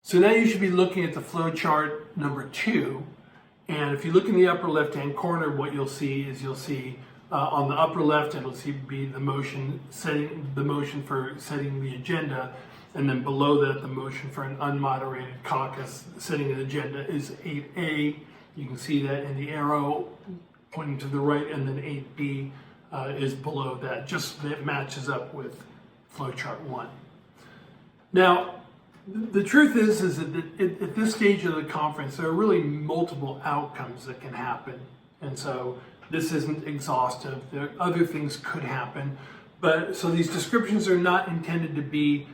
So now you should be looking at the flow chart number 2. And if you look in the upper left-hand corner, what you'll see is on the upper left, it'll be the motion for setting the agenda. And then below that, the motion for an unmoderated caucus setting an agenda is 8A. You can see that in the arrow pointing to the right, and then 8B is below that. Just that matches up with flowchart 1. Now, the truth is that at this stage of the conference, there are really multiple outcomes that can happen. And so this isn't exhaustive. Other things could happen. So these descriptions are not intended to be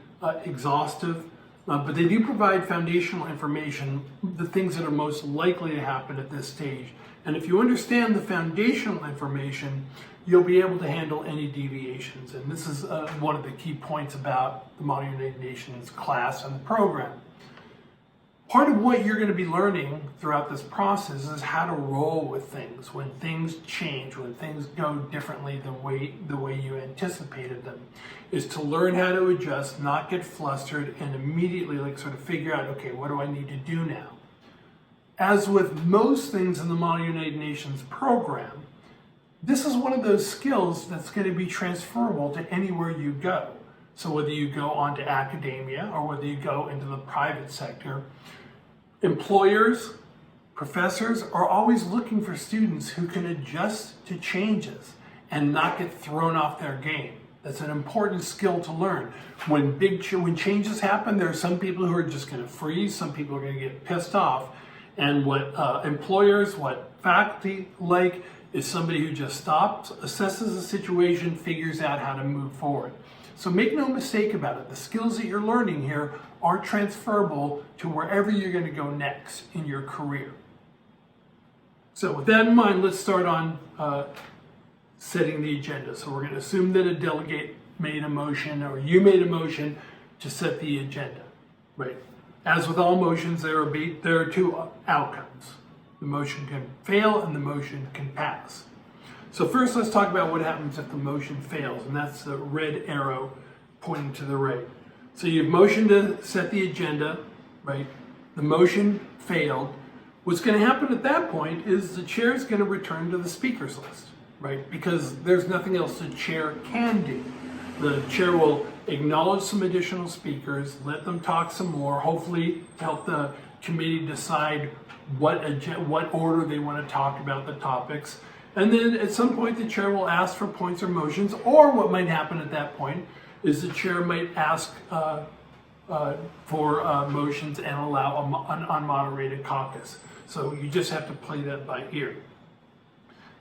exhaustive, but they do provide foundational information, the things that are most likely to happen at this stage. And if you understand the foundational information, you'll be able to handle any deviations. And this is one of the key points about the Model United Nations class and the program. Part of what you're going to be learning throughout this process is how to roll with things when things change, when things go differently than the way you anticipated them, is to learn how to adjust, not get flustered, and immediately sort of figure out, okay, what do I need to do now? As with most things in the Model United Nations program, this is one of those skills that's going to be transferable to anywhere you go. So whether you go on to academia or whether you go into the private sector, employers, professors are always looking for students who can adjust to changes and not get thrown off their game. That's an important skill to learn. When changes happen, there are some people who are just going to freeze, some people are going to get pissed off. And what employers, what faculty like, is somebody who just stops, assesses the situation, figures out how to move forward. So make no mistake about it. The skills that you're learning here are transferable to wherever you're going to go next in your career. So with that in mind, let's start on setting the agenda. So we're going to assume that a delegate made a motion, or you made a motion to set the agenda, right? As with all motions, there are two outcomes. The motion can fail and the motion can pass. So first, let's talk about what happens if the motion fails, and that's the red arrow pointing to the right. So you've motioned to set the agenda, right? The motion failed. What's going to happen at that point is the chair is going to return to the speakers list, right? Because there's nothing else the chair can do. The chair will acknowledge some additional speakers, let them talk some more, hopefully help the committee decide what order they want to talk about the topics. And then at some point the chair will ask for points or motions, or what might happen at that point is the chair might ask for motions and allow an unmoderated caucus. So you just have to play that by ear.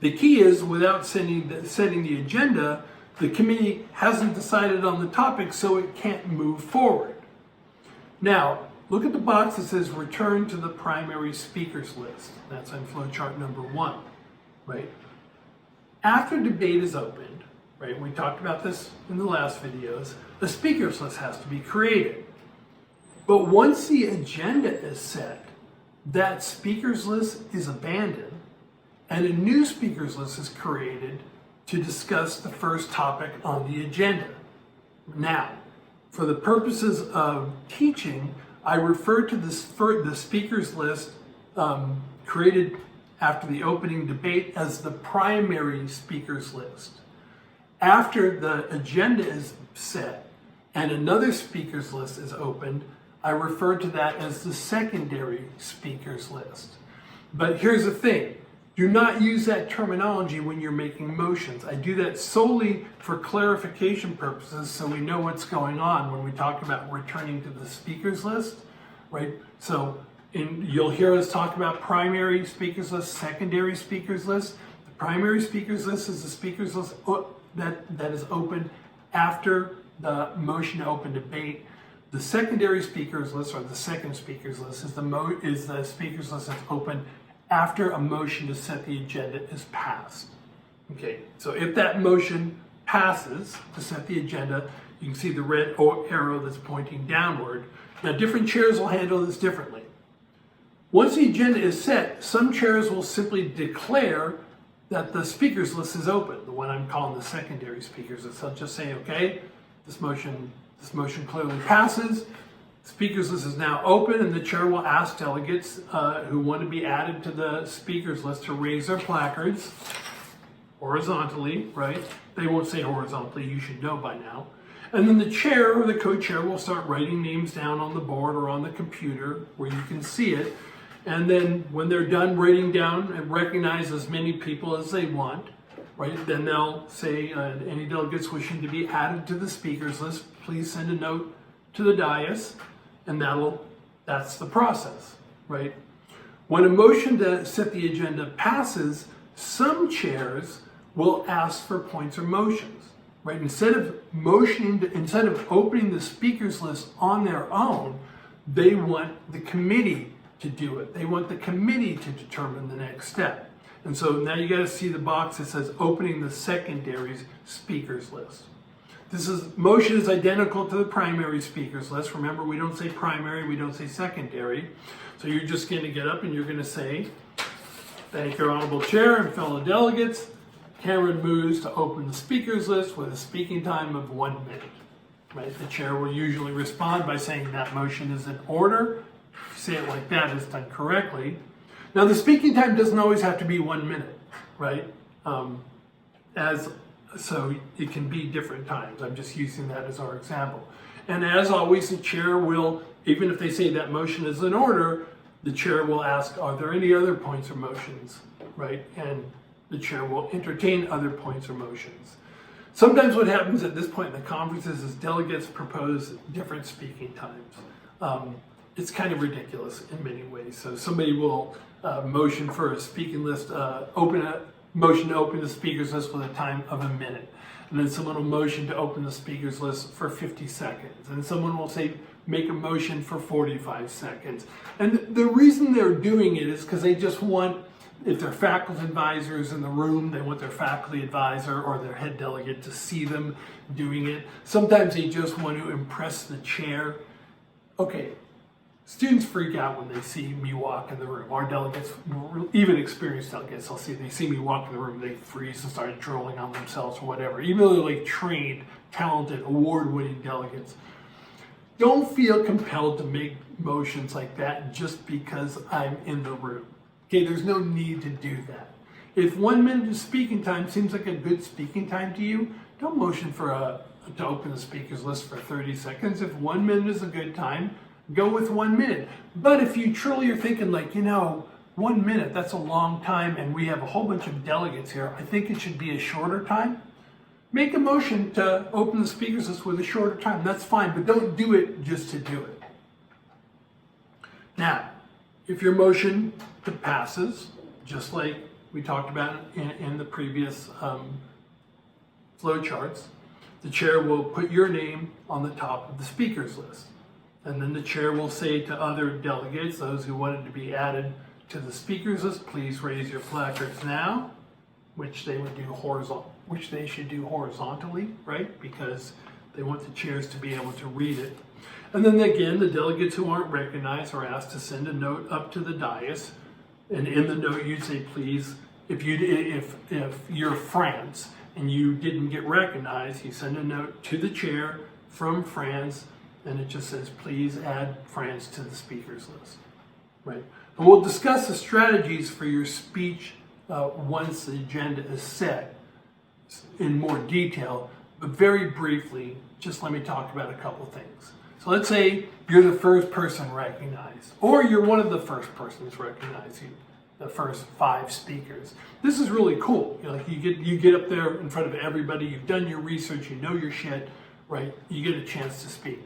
The key is, without setting the agenda, the committee hasn't decided on the topic, so it can't move forward. Now, look at the box that says return to the primary speakers list. That's on flowchart number 1, right? After debate is opened, right, we talked about this in the last videos, a speakers list has to be created. But once the agenda is set, that speakers list is abandoned and a new speakers list is created to discuss the first topic on the agenda. Now, for the purposes of teaching, I refer to the speakers list created after the opening debate as the primary speakers list. After the agenda is set and another speakers list is opened, I refer to that as the secondary speakers list. But here's the thing. Do not use that terminology when you're making motions. I do that solely for clarification purposes so we know what's going on when we talk about returning to the speakers list, right? So you'll hear us talk about primary speakers list, secondary speakers list. The primary speakers list is the speakers list that is open after the motion to open debate. The secondary speakers list, or the second speakers list, is the speakers list that's open after a motion to set the agenda is passed. Okay, so if that motion passes to set the agenda, you can see the red arrow that's pointing downward. Now, different chairs will handle this differently. Once the agenda is set, some chairs will simply declare that the speakers list is open, the one I'm calling the secondary speakers list. They'll just say, okay, this motion clearly passes. Speakers list is now open, and the chair will ask delegates who want to be added to the speakers list to raise their placards horizontally, right? They won't say horizontally, you should know by now. And then the chair or the co-chair will start writing names down on the board or on the computer where you can see it. And then when they're done writing down and recognize as many people as they want, right, then they'll say any delegates wishing to be added to the speakers list, please send a note to the dais, and that's the process, right? When a motion to set the agenda passes, some chairs will ask for points or motions, right? Instead of opening the speakers list on their own, they want the committee to do it. They want the committee to determine the next step. And so now you got to see the box that says opening the secondaries speakers list. Motion is identical to the primary speakers list. Remember, we don't say primary, we don't say secondary. So you're just going to get up and you're going to say, thank your honorable chair and fellow delegates. Cameron moves to open the speakers list with a speaking time of 1 minute. Right? The chair will usually respond by saying that motion is in order. If you say it like that, it's done correctly. Now, the speaking time doesn't always have to be 1 minute, right? So it can be different times. I'm just using that as our example. And as always, the chair will, even if they say that motion is in order, the chair will ask, are there any other points or motions, right? And the chair will entertain other points or motions. Sometimes what happens at this point in the conferences is delegates propose different speaking times. It's kind of ridiculous in many ways. So somebody will motion for a speaking list, motion to open the speakers list with a time of 1 minute. And then someone will motion to open the speakers list for 50 seconds. And someone will say, make a motion for 45 seconds. And the reason they're doing it is because they just want, if they're faculty advisors in the room, they want their faculty advisor or their head delegate to see them doing it. Sometimes they just want to impress the chair. Okay, students freak out when they see me walk in the room. Our delegates, even experienced delegates, they see me walk in the room, they freeze and start drooling on themselves or whatever. Even though they're like trained, talented, award-winning delegates. Don't feel compelled to make motions like that just because I'm in the room. Okay, there's no need to do that. If 1 minute of speaking time seems like a good speaking time to you, don't motion to open the speakers list for 30 seconds. If 1 minute is a good time, go with 1 minute. But if you truly are thinking 1 minute, that's a long time, and we have a whole bunch of delegates here, I think it should be a shorter time. Make a motion to open the speakers list with a shorter time. That's fine, but don't do it just to do it. Now, if your motion passes, just like we talked about in the previous flow charts, the chair will put your name on the top of the speakers list. And then the chair will say to other delegates, those who wanted to be added to the speakers list, please raise your placards now, which they should do horizontally, right? Because they want the chairs to be able to read it. And then again, the delegates who aren't recognized are asked to send a note up to the dais. And in the note, you say, please, if you're France and you didn't get recognized, you send a note to the chair from France, and it just says, please add France to the speakers list, right? And we'll discuss the strategies for your speech once the agenda is set in more detail, but very briefly, just let me talk about a couple things. So let's say you're the first person recognized, or you're one of the first persons recognized, the first 5 speakers. This is really cool. You get up there in front of everybody, you've done your research, you know your shit, right? You get a chance to speak.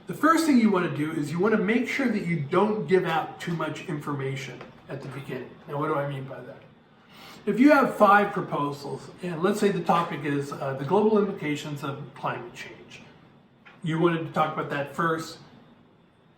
The first thing you want to do is you want to make sure that you don't give out too much information at the beginning. Now, what do I mean by that? If you have 5 proposals, and let's say the topic is the global implications of climate change, you wanted to talk about that first.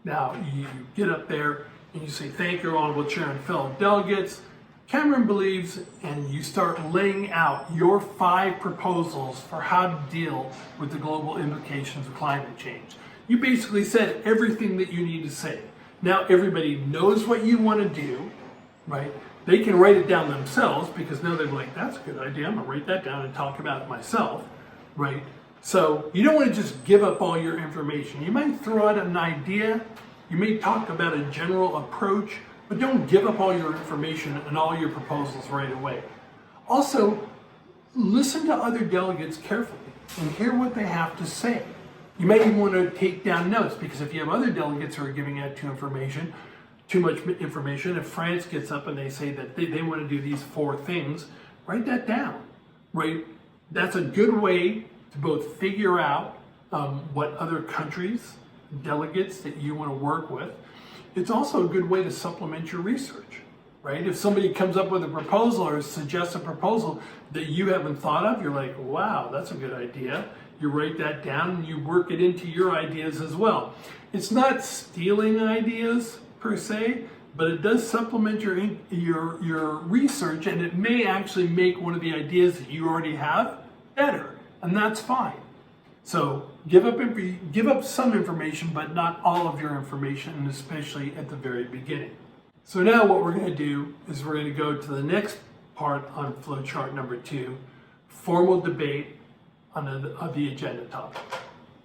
Now, you get up there and you say, thank you, Honorable Chair and fellow delegates. Cameron believes, and you start laying out your 5 proposals for how to deal with the global implications of climate change. You basically said everything that you need to say. Now everybody knows what you want to do, right? They can write it down themselves because now they're like, that's a good idea. I'm going to write that down and talk about it myself, right? So you don't want to just give up all your information. You might throw out an idea, you may talk about a general approach, but don't give up all your information and all your proposals right away. Also, listen to other delegates carefully and hear what they have to say. You might even want to take down notes, because if you have other delegates who are giving out too much information, if France gets up and they say that they want to do these 4 things, write that down. Right? That's a good way to both figure out what other countries, delegates that you want to work with. It's also a good way to supplement your research, right? If somebody comes up with a proposal or suggests a proposal that you haven't thought of, you're like, wow, that's a good idea. You write that down and you work it into your ideas as well. It's not stealing ideas per se, but it does supplement your research, and it may actually make one of the ideas that you already have better, and that's fine. So give up some information, but not all of your information, and especially at the very beginning. So now what we're going to do is we're going to go to the next part on flowchart number 2, formal debate on the agenda topic.